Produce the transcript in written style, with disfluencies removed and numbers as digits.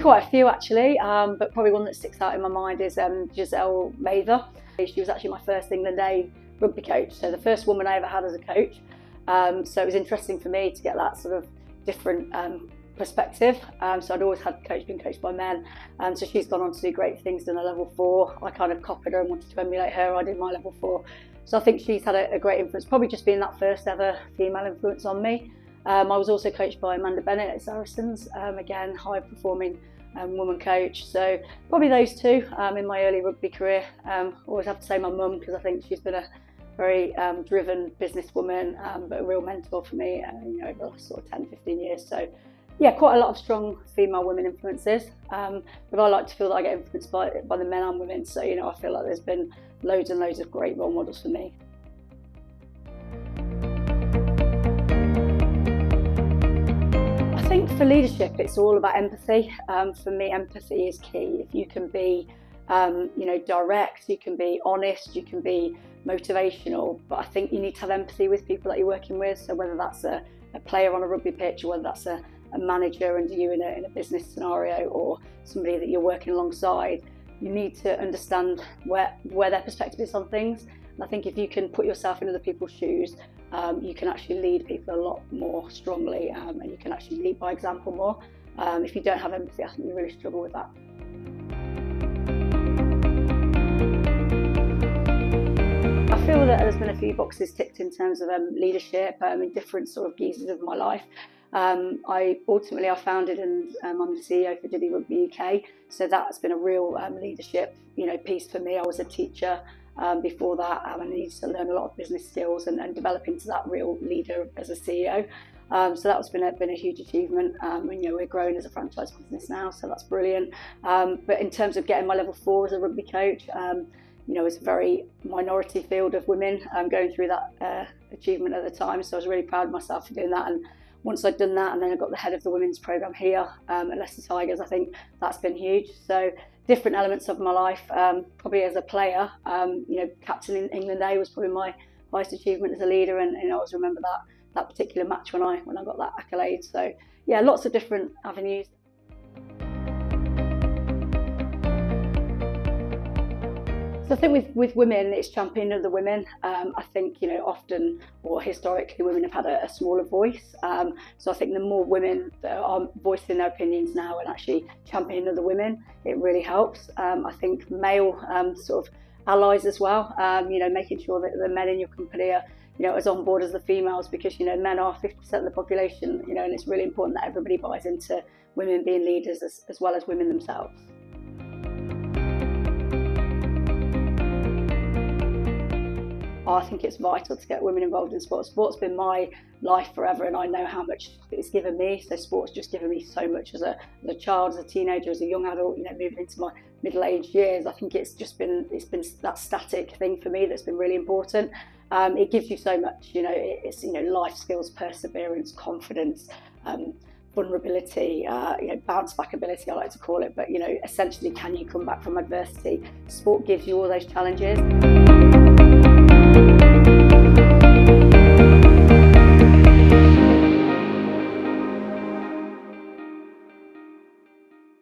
quite a few actually, but probably one that sticks out in my mind is Giselle Mather. She was actually my first England A rugby coach, so the first woman I ever had as a coach. So it was interesting for me to get that sort of different perspective. So I'd always been coached by men. So she's gone on to do great things, done a level 4. I kind of copied her and wanted to emulate her. I did my level 4. So I think she's had a great influence, probably just being that first ever female influence on me. I was also coached by Amanda Bennett at Saracens, again, high performing woman coach. So probably those two in my early rugby career. Always have to say my mum, because I think she's been a very driven businesswoman, but a real mentor for me over the last sort of 10-15 years. So yeah, quite a lot of strong female women influences, but I like to feel that I get influenced by the men and women. So I feel like there's been loads and loads of great role models for me. I think for leadership, it's all about empathy. For me, empathy is key. If you can be, direct, you can be honest, you can be motivational, but I think you need to have empathy with people that you're working with. So whether that's a player on a rugby pitch, or whether that's a manager under you in a business scenario, or somebody that you're working alongside, you need to understand where their perspective is on things. And I think if you can put yourself in other people's shoes, you can actually lead people a lot more strongly, and you can actually lead by example more. If you don't have empathy, I think you really struggle with that. I feel that there's been a few boxes ticked in terms of leadership in different sort of geezes of my life. I founded and I'm the CEO for Didi Rugby UK, so that's been a real leadership piece for me. I was a teacher before that, and I needed to learn a lot of business skills and develop into that real leader as a CEO. So that's been a huge achievement. We're growing as a franchise business now, so that's brilliant. But in terms of getting my level 4 as a rugby coach, it's a very minority field of women going through that achievement at the time. So I was really proud of myself for doing that. And once I'd done that, and then I got the head of the women's programme here at Leicester Tigers, I think that's been huge. So different elements of my life, probably as a player, captain in England A was probably my highest achievement as a leader, and I always remember that particular match when I got that accolade. So yeah, lots of different avenues. So I think with women, it's championing of the women. I think, often or historically, women have had a smaller voice. So I think the more women that are voicing their opinions now and actually championing of the women, it really helps. I think male sort of allies as well, making sure that the men in your company are, as on board as the females, because, men are 50% of the population, and it's really important that everybody buys into women being leaders as well as women themselves. I think it's vital to get women involved in sport. Sport's been my life forever, and I know how much it's given me. So sport's just given me so much as a child, as a teenager, as a young adult, moving into my middle-aged years. I think it's been that static thing for me that's been really important. It gives you so much, it's life skills, perseverance, confidence, vulnerability, bounce back ability, I like to call it. But essentially, can you come back from adversity? Sport gives you all those challenges.